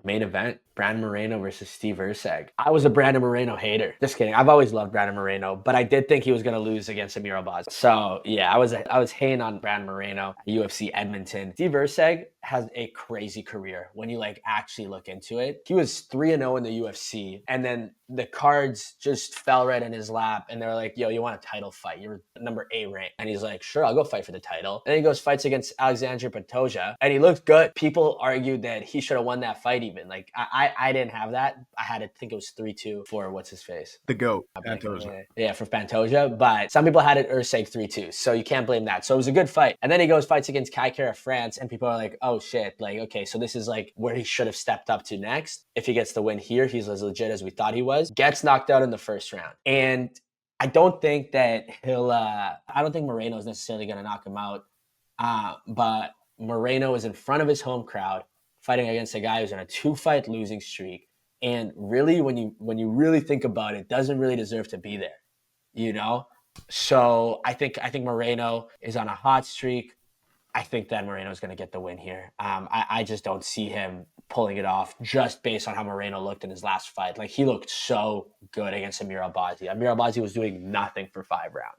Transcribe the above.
Main event, Brandon Moreno versus Steve Erceg. I was a Brandon Moreno hater. Just kidding. I've always loved Brandon Moreno, but I did think he was going to lose against Amir Albazi. So yeah, I was hating on Brandon Moreno, UFC Edmonton. Steve Erceg has a crazy career when you like actually look into it. He was 3-0 in the UFC, and then the cards just fell right in his lap, and they're like, "Yo, you want a title fight? You're number 8 ranked," and he's like, "Sure, I'll go fight for the title." And then he goes fights against Alexander Pantoja, and he looked good. People argued that he should have won that fight. Even like I didn't have that. I had to think it was 3-2 for what's his face. The GOAT, Like, Pantoja. yeah, for Pantoja, but some people had it Urseg 3-2, so you can't blame that. So it was a good fight. And then he goes fights against Kai Kara France, and people are like, oh shit, like, okay, so this is like where he should have stepped up to next. If he gets the win here, he's as legit as we thought he was. Gets knocked out in the first round. And I don't think that I don't think Moreno is necessarily going to knock him out. But Moreno is in front of his home crowd fighting against a guy who's on a 2-fight losing streak. And really, when you really think about it, doesn't really deserve to be there, you know. So I think Moreno is on a hot streak. I think that Moreno is going to get the win here. I just don't see him pulling it off just based on how Moreno looked in his last fight. Like he looked so good against Amir Albazi. Amir Albazi was doing nothing for 5 rounds.